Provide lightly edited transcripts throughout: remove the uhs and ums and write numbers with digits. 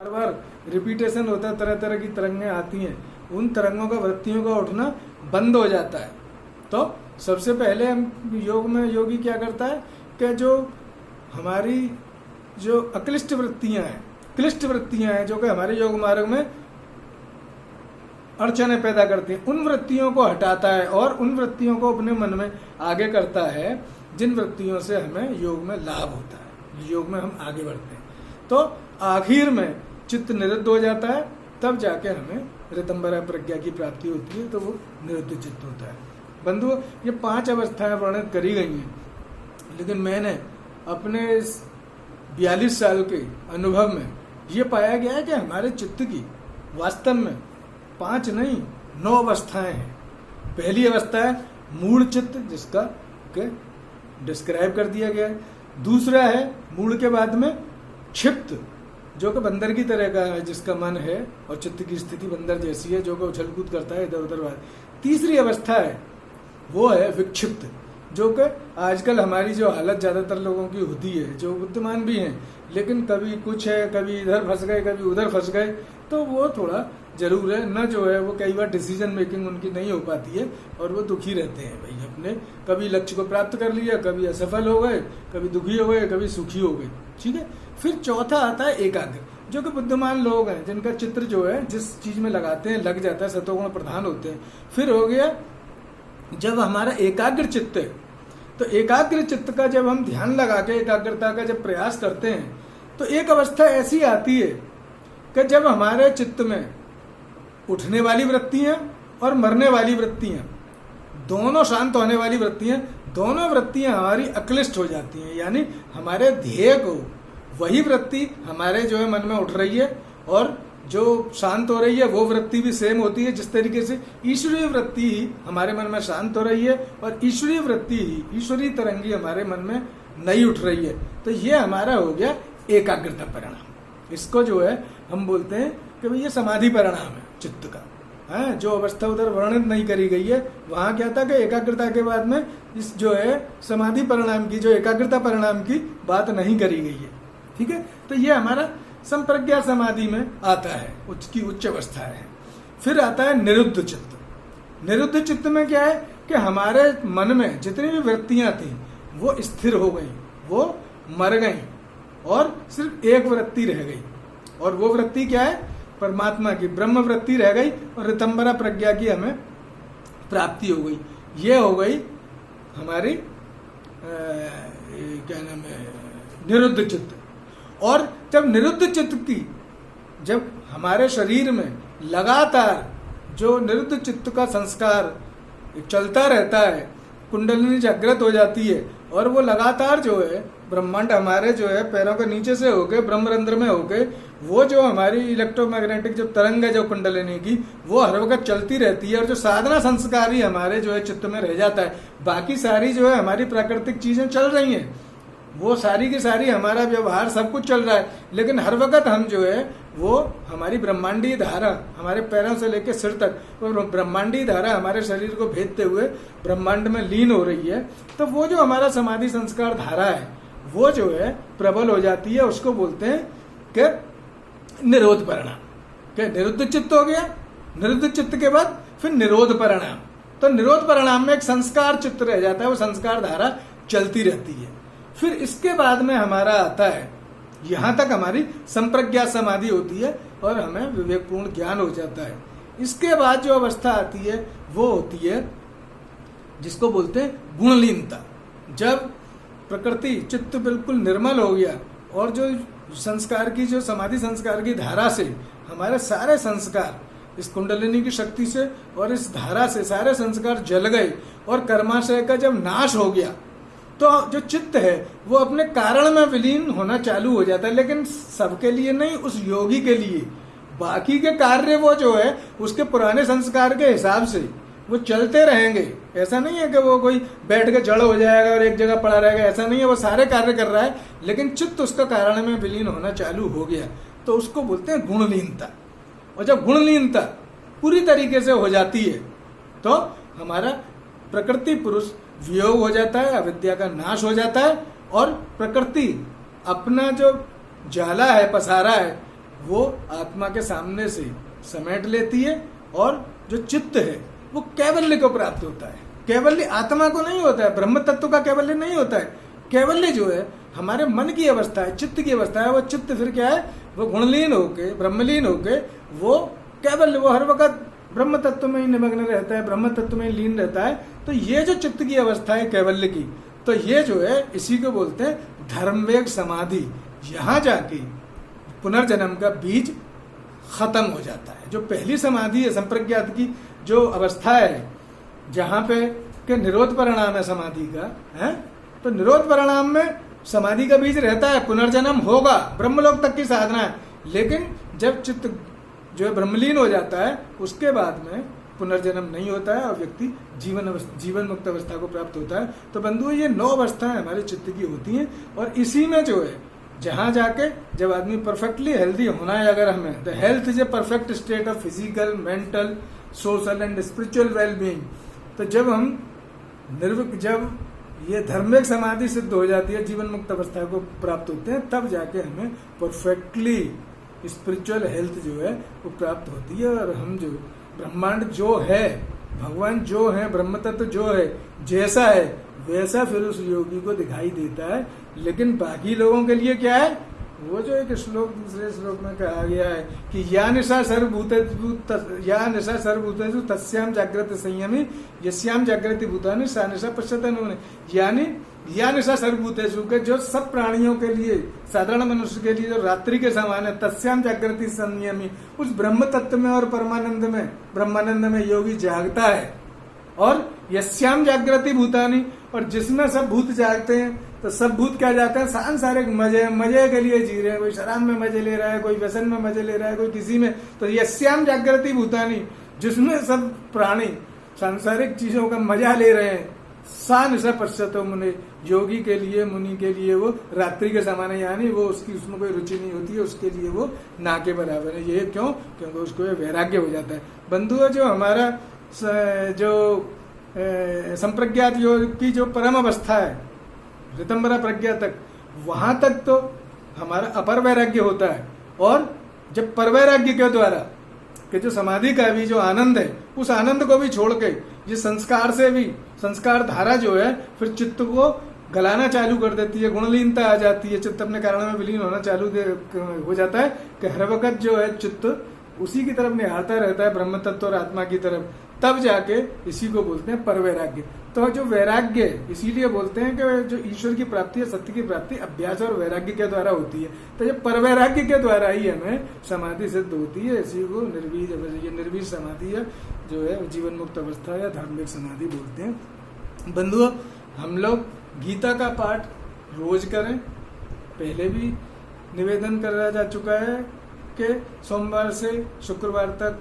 बार बार repetition होता है, तरह तरह की तरंगें आती हैं, उन तरंगों का वृत्तियों का उठना बंद हो जाता है। तो सबसे पहले हम योग में योगी क्या करता है कि जो हमारी जो अक्लिष्ट वृत्तियां हैं, क्लिष्ट वृत्तियां हैं जो कि हमारे योग मार्ग में अड़चने पैदा करती हैं, उन वृत्तियों को हटाता है और उन वृत्तियों को अपने मन में आगे करता है जिन वृत्तियों से हमें योग में लाभ होता है, योग में हम आगे बढ़ते हैं। तो आखिर में चित्त निरुद्ध हो जाता है, तब जाके हमें ऋतंबरा प्रज्ञा की प्राप्ति होती है, तो वो निरुद्ध चित्त होता है। बंधुओं, ये 5 अवस्थाएं वर्णित करी गई हैं, लेकिन मैंने अपने इस 42 साल के अनुभव में ये पाया गया है कि हमारे चित्त की वास्तव में 5 नहीं 9 अवस्थाएं हैं। पहली अवस्था है मूल चित्त, जिसका के डिस्क्राइब कर दिया गया है। दूसरा है मूल के बाद में क्षिप्त, जो कि बंदर की तरह का है, जिसका मन है और चित्त की स्थिति बंदर जैसी है, जो कि उछल कूद करता है इधर उधर। तीसरी अवस्था है वो है विक्षिप्त, जो कि आजकल हमारी जो हालत ज्यादातर लोगों की होती है, जो बुद्धिमान भी हैं लेकिन कभी कुछ है, कभी इधर फंस गए, कभी उधर फंस गए, तो वो थोड़ा जरूर है न, जो है वो कई बार डिसीजन मेकिंग उनकी नहीं हो पाती है और वो दुखी रहते हैं भाई अपने, कभी लक्ष्य को प्राप्त कर लिया, कभी असफल हो गए, कभी दुखी हो गए, कभी सुखी हो गए। ठीक है। फिर चौथा आता है एकाग्र, जो कि बुद्धिमान लोग हैं, जिनका चित्र जो है जिस चीज में लगाते हैं लग जाता है, सतोगुण प्रधान होते हैं। फिर हो गया जब हमारा एकाग्र चित्त है, तो एकाग्र चित्त का जब हम ध्यान लगा के एकाग्रता का जब प्रयास करते हैं, तो एक अवस्था ऐसी आती है कि जब हमारे चित्त में उठने वाली वृत्तियां और मरने वाली वृत्तियां, दोनों शांत होने वाली वृत्तियां, दोनों वृत्तियां हमारी अक्लिष्ट हो जाती हैं, यानी हमारे ध्येय को वही वृत्ति हमारे जो है मन में उठ रही है और जो शांत हो रही है वो वृत्ति भी सेम होती है। जिस तरीके से ईश्वरीय वृत्ति ही हमारे मन में शांत हो रही है और ईश्वरीय वृत्ति ही, ईश्वरीय तरंगी हमारे मन में नहीं उठ रही है, तो ये हमारा हो गया एकाग्रता परिणाम। इसको जो है हम बोलते हैं कि भाई ये समाधि परिणाम है चित्त का। हाँ, जो अवस्था उधर वर्णित नहीं करी गई है, वहां क्या था कि एकाग्रता के बाद में इस जो है समाधि परिणाम की, जो एकाग्रता परिणाम की बात नहीं करी गई है। ठीक है। तो ये हमारा संप्रज्ञा समाधि में आता है, उसकी उच्च अवस्था है। फिर आता है निरुद्ध चित्त। निरुद्ध चित्त में क्या है कि हमारे मन में जितनी भी वृत्तियां थी वो स्थिर हो गई, वो मर गई और सिर्फ एक वृत्ति रह गई, और वो वृत्ति क्या है? परमात्मा की ब्रह्म वृत्ति रह गई और ऋतंबरा प्रज्ञा की हमें प्राप्ति हो गई। ये हो गई हमारी क्या नाम है, निरुद्ध चित्त। और जब निरुद्ध चित्त की, जब हमारे शरीर में लगातार जो निरुद्ध चित्त का संस्कार चलता रहता है, कुंडलिनी जागृत हो जाती है और वो लगातार जो है ब्रह्मांड हमारे जो है पैरों के नीचे से होके ब्रह्मरंध्र में होके वो जो हमारी इलेक्ट्रोमैग्नेटिक जो तरंग है जो कुंडलिनी की, वो हर वक्त चलती रहती है। और जो साधना संस्कार ही हमारे जो है चित्त में रह जाता है, बाकी सारी जो है हमारी प्राकृतिक चीजें चल रही हैं, वो सारी की सारी हमारा व्यवहार सब कुछ चल रहा है, लेकिन हर वक्त हम जो है वो हमारी ब्रह्मांडीय धारा हमारे पैरों से लेकर सिर तक, वो ब्रह्मांडीय धारा हमारे शरीर को भेदते हुए ब्रह्मांड में लीन हो रही है। तो वो जो हमारा समाधि संस्कार धारा है वो जो है प्रबल हो जाती है, उसको बोलते हैं कि निरोध परिणाम। क्या निरुद्ध चित्त हो गया, निरुद्ध चित्त के बाद फिर निरोध परिणाम। तो निरोध परिणाम में एक संस्कार चित्त रह जाता है, वो संस्कार धारा चलती रहती है। फिर इसके बाद में हमारा आता है, यहां तक हमारी संप्रज्ञा समाधि होती है और हमें विवेकपूर्ण ज्ञान हो जाता है। इसके बाद जो अवस्था आती है वो होती है जिसको बोलते हैं गुणलीनता। जब प्रकृति चित्त बिल्कुल निर्मल हो गया और जो संस्कार की, जो समाधि संस्कार की धारा से हमारे सारे संस्कार इस कुंडलिनी की शक्ति से और इस धारा से सारे संस्कार जल गए और कर्माशय का जब नाश हो गया, तो जो चित्त है वो अपने कारण में विलीन होना चालू हो जाता है। लेकिन सबके लिए नहीं, उस योगी के लिए बाकी के कार्य वो जो है उसके पुराने संस्कार के हिसाब से वो चलते रहेंगे। ऐसा नहीं है कि वो कोई बैठ के जड़ हो जाएगा और एक जगह पड़ा रहेगा, ऐसा नहीं है। वो सारे कार्य कर रहा है, लेकिन चित्त उसका कारण में विलीन होना चालू हो गया, तो उसको बोलते हैं गुणलीनता। और जब गुणलीनता पूरी तरीके से हो जाती है तो हमारा प्रकृति पुरुष वियोग हो जाता है, अविद्या का नाश हो जाता है और प्रकृति अपना जो जाला है, पसारा है, वो आत्मा के सामने से समेट लेती है, और जो चित्त है वो कैवल्य को प्राप्त होता है। कैवल्य आत्मा को नहीं होता है, ब्रह्म तत्व का कैवल्य नहीं होता है। कैवल्य जो है हमारे मन की अवस्था है, चित्त की अवस्था है। वो चित्त फिर क्या है, वो गुणलीन होके, ब्रह्मलीन होके वो कैवल्य, वो हर वक्त ब्रह्म तत्व में ही निमग्न रहता है, ब्रह्म तत्व में ही लीन रहता है। तो ये जो चित्त की अवस्था है कैवल्य की, तो ये जो है इसी को बोलते हैं धर्मवेग समाधि। यहाँ जाके पुनर्जन्म का बीज खत्म हो जाता है। जो पहली समाधि है संप्रज्ञात की जो अवस्था है, जहाँ पे के निरोध परिणाम है समाधि का है, तो निरोध परिणाम में समाधि का बीज रहता है, पुनर्जन्म होगा, ब्रह्मलोक तक की साधना है। लेकिन जब चित्त जो है ब्रह्मलीन हो जाता है, उसके बाद में पुनर्जन्म नहीं होता है और व्यक्ति जीवन मुक्त अवस्था को प्राप्त होता है। तो बंधुओं, ये 9 अवस्थाएं हमारे चित्त की होती हैं, और इसी में जो है जहां जाके जब आदमी परफेक्टली हेल्दी होना है, अगर हमें the health is a perfect state of physical, mental, social and spiritual wellbeing. तो जब हम जब ये धार्मिक समाधि सिद्ध हो जाती है, जीवन मुक्त अवस्था को प्राप्त होते हैं, तब जाके हमें परफेक्टली स्पिरिचुअल हेल्थ जो है वो प्राप्त होती है। और हम जो ब्रह्मांड जो है, भगवान जो है, ब्रह्म तत्व जो है, जैसा है वैसा फिर उस योगी को दिखाई देता है। लेकिन बाकी लोगों के लिए क्या है, वो जो एक श्लोक दूसरे श्लोक में कहा गया है कि या निशा सर्वभूतेषु तस्याम जागृत संयमी यस्याम जागृति भूतानि सा निशा पश्यते नूने। यानी या निशा सर्वभूतेषु के जो सब प्राणियों के लिए, साधारण मनुष्य के लिए जो रात्रि के समान है, तस्याम जागृति संयमी, उस ब्रह्म तत्व में और ब्रह्मानंद में योगी जागता है। और यस्याम जागृति भूतानि, और जिसमें सब भूत जागते हैं, तो सब भूत क्या जाते हैं, सांसारिक मजे के लिए जी रहे हैं। कोई शराब में मजे ले रहा है, कोई व्यसन में मजे ले रहा है, कोई किसी में। तो यस्याम जागृति भूतानि, जिसमें सब प्राणी सांसारिक चीजों का मजा ले रहे हैं, सा निशा पश्चातो मुनि, योगी के लिए, मुनि के लिए वो रात्रि के समान है। यानी वो उसमें कोई रुचि नहीं होती है, उसके लिए वो ना के बराबर है। ये क्यों? क्योंकि उसको वैराग्य हो जाता है। बंधुओं, जो हमारा जो संप्रज्ञात योग की जो परम अवस्था है, ऋतंबरा प्रज्ञा तक, वहां तक तो हमारा अपर वैराग्य होता है। और जब परवैराग्य के द्वारा कि जो समाधि का भी जो आनंद है, उस आनंद को भी छोड़ के ये संस्कार से भी, संस्कार धारा जो है फिर चित्त को गलाना चालू कर देती है, गुणलीनता आ जाती है, चित्त अपने कारण में विलीन होना चालू हो जाता है कि हर वक्त जो है चित्त उसी की तरफ निहारता रहता है, ब्रह्म तत्व और आत्मा की तरफ। तब जाके इसी को बोलते हैं परवैराग्य। तो जो वैराग्य, इसीलिए बोलते हैं कि जो ईश्वर की प्राप्ति है, सत्य की प्राप्ति अभ्यास और वैराग्य के द्वारा होती है। तो ये परवैराग्य के द्वारा ही हमें समाधि सिद्ध होती है। इसी को निर्वीज समाधि है, जो है जीवन मुक्त अवस्था या धार्मिक समाधि बोलते हैं। बंधुओं, हम लोग गीता का पाठ रोज करें। पहले भी निवेदन करा जा चुका है कि सोमवार से शुक्रवार तक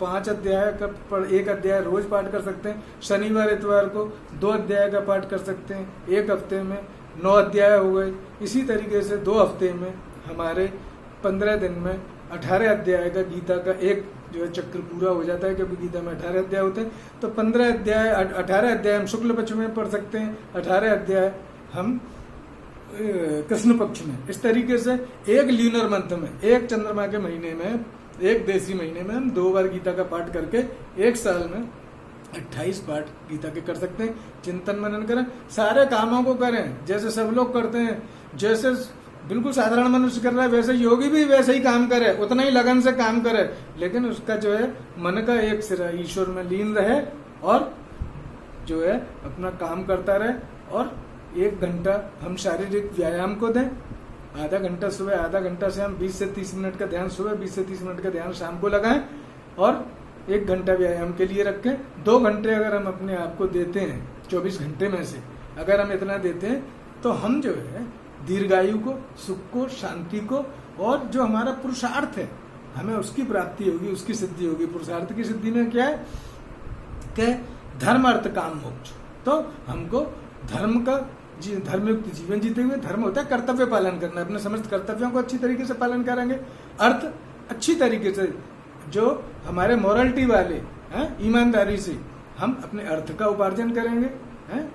5 अध्याय का 1 अध्याय रोज पाठ कर सकते हैं। शनिवार इतवार को 2 अध्याय का पाठ कर सकते हैं। 1 हफ्ते में 9 अध्याय हो गए। इसी तरीके से 2 हफ्ते में हमारे 15 दिन में 18 अध्याय का गीता का एक जो है चक्र पूरा हो जाता है, क्योंकि गीता में 18 अध्याय होते हैं। तो 15 अध्याय, 18 अध्याय हम शुक्ल पक्ष में पढ़ सकते हैं, 18 अध्याय हम कृष्ण पक्ष में। इस तरीके से एक ल्यूनर मंथ में, एक चंद्रमा के महीने में, एक देसी महीने में हम 2 बार गीता का पाठ करके 1 साल में 28 पाठ गीता के कर सकते हैं। चिंतन मनन करें, सारे कामों को करें जैसे सब लोग करते हैं। जैसे बिल्कुल साधारण मनुष्य कर रहा है, वैसे योगी भी वैसे ही काम करे, उतना ही लगन से काम करे, लेकिन उसका जो है मन का एक सिरा ईश्वर में लीन रहे और जो है अपना काम करता रहे। और 1 घंटा हम शारीरिक व्यायाम को दें, आधा घंटा सुबह, आधा घंटा से हम 20 से 30 मिनट का ध्यान सुबह, 20 से 30 मिनट का ध्यान शाम को लगाएं, और 1 घंटा व्यायाम के लिए रखें। 2 घंटे अगर हम अपने आप को देते हैं 24 घंटे में से, अगर हम इतना देते हैं, तो हम जो है दीर्घायु को, सुख को, शांति को, और जो हमारा पुरुषार्थ है हमें उसकी प्राप्ति होगी, उसकी सिद्धि होगी। पुरुषार्थ की सिद्धि में क्या है कि धर्म, अर्थ, काम, मोक्ष। तो हमको धर्म का धर्मयुक्त जीवन जीते हुए, धर्म होता है कर्तव्य पालन करना, अपने समस्त कर्तव्यों को अच्छी तरीके से पालन करेंगे। अर्थ अच्छी तरीके से, जो हमारे मोरलिटी वाले हैं, ईमानदारी से हम अपने अर्थ का उपार्जन करेंगे हैं।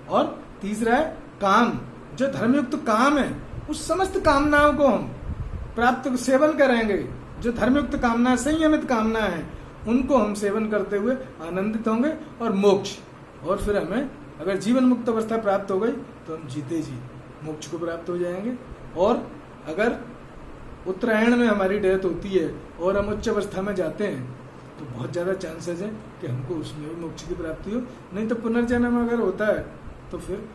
और तीसरा है काम, जो धर्मयुक्त काम है, उस समस्त कामनाओं को हम प्राप्त सेवन करेंगे, जो धर्मयुक्त कामना, संयमित कामना है, उनको हम सेवन करते हुए आनंदित होंगे और मोक्ष, और फिर हमें अगर जीवन मुक्त अवस्था प्राप्त हो गई तो हम जीते जी मोक्ष को प्राप्त हो जाएंगे। और अगर उत्तरायण में हमारी डेथ होती है और हम उच्च अवस्था में जाते हैं तो बहुत ज़्यादा चांसेस है कि हमको उसमें भी मोक्ष की प्राप्ति हो। नहीं तो पुनर्जन्म अगर होता है तो फिर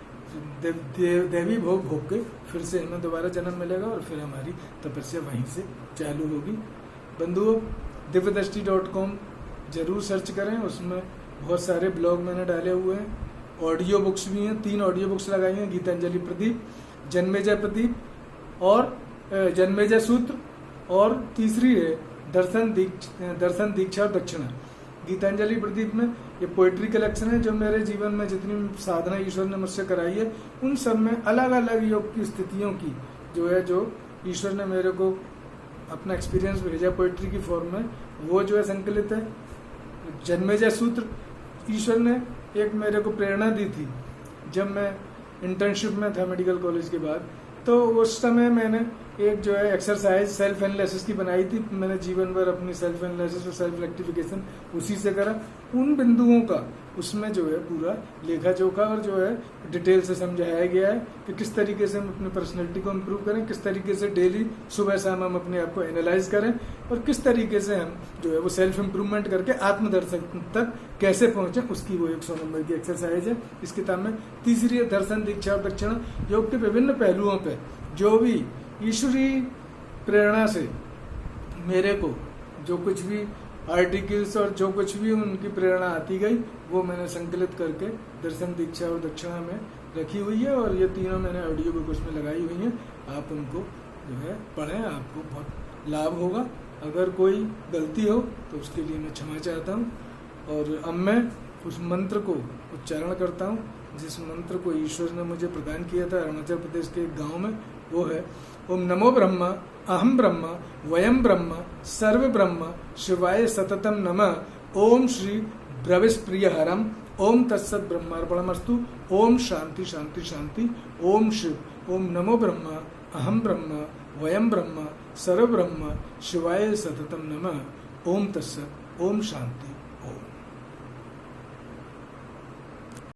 देवी भोग भोग के फिर से हमें दोबारा जन्म मिलेगा और फिर हमारी तपस्या वहीं से चालू होगी। बंधुओं, दिव्यदृष्टि.com जरूर सर्च करें, उसमें बहुत सारे ब्लॉग मैंने डाले हुए हैं, ऑडियो बुक्स भी हैं, 3 ऑडियो बुक्स लगाई हैं, गीतांजलि प्रदीप, जन्मेजय प्रदीप और जन्मेजय सूत्र, और तीसरी है दर्शन दीक्षा और दक्षिणा। गीतांजलि प्रदीप में ये पोइट्री कलेक्शन है, जो मेरे जीवन में जितनी साधना ईश्वर ने मुझसे कराई है उन सब में अलग अलग योग की स्थितियों की जो ईश्वर ने मेरे को अपना एक्सपीरियंस भेजा पोइट्री की फॉर्म में, वो जो है संकलित है। जन्मेजय सूत्र ईश्वर ने एक मेरे को प्रेरणा दी थी जब मैं इंटर्नशिप में था मेडिकल कॉलेज के बाद, तो उस समय मैंने एक जो है एक्सरसाइज सेल्फ एनालिसिस की बनाई थी। मैंने जीवन भर अपनी सेल्फ एनालिसिस और सेल्फ रेक्टिफिकेशन उसी से करा। उन बिंदुओं का उसमें जो है पूरा लेखा जोखा और जो है डिटेल से समझाया गया है कि किस तरीके से हम अपनी पर्सनैलिटी को इम्प्रूव करें, किस तरीके से डेली सुबह शाम हम अपने आप को एनालाइज करें, और किस तरीके से हम जो है वो सेल्फ इम्प्रूवमेंट करके आत्मदर्शन तक कैसे पहुंचे, उसकी वो 100 नंबर की एक्सरसाइज है इस किताब में। तीसरी है दर्शन दीक्षा और दक्षिणा। योग के विभिन्न पहलुओं पे जो भी ईश्वरीय प्रेरणा से मेरे को जो कुछ भी आर्टिकल्स और जो कुछ भी उनकी प्रेरणा आती गई वो मैंने संकलित करके दर्शन दीक्षा और दक्षिणा में रखी हुई है, और ये तीनों मैंने ऑडियो बुक उसमें लगाई हुई हैं। आप उनको जो है पढ़ें, आपको बहुत लाभ होगा। अगर कोई गलती हो तो उसके लिए मैं क्षमा चाहता हूँ। और अब मैं उस मंत्र को उच्चारण करता हूँ जिस मंत्र को ईश्वर ने मुझे प्रदान किया था अरुणाचल प्रदेश के एक गाँव में। वो है ओम नमो ब्रह्मा अहम ब्रह्म वयम ब्रह्म सर्व ब्रह्म शिवाय सततम नमः ओम श्री ब्रविश प्रिय हरम ओम तत्सत ब्रह्मार्पणमस्तु ओम शांति शांति शांति ओम शिव ओम नमो ब्रह्मा अहम ब्रह्म वयम ब्रह्म सर्व ब्रह्म शिवाय सततम नमः ओम तत्सत ओम शांति।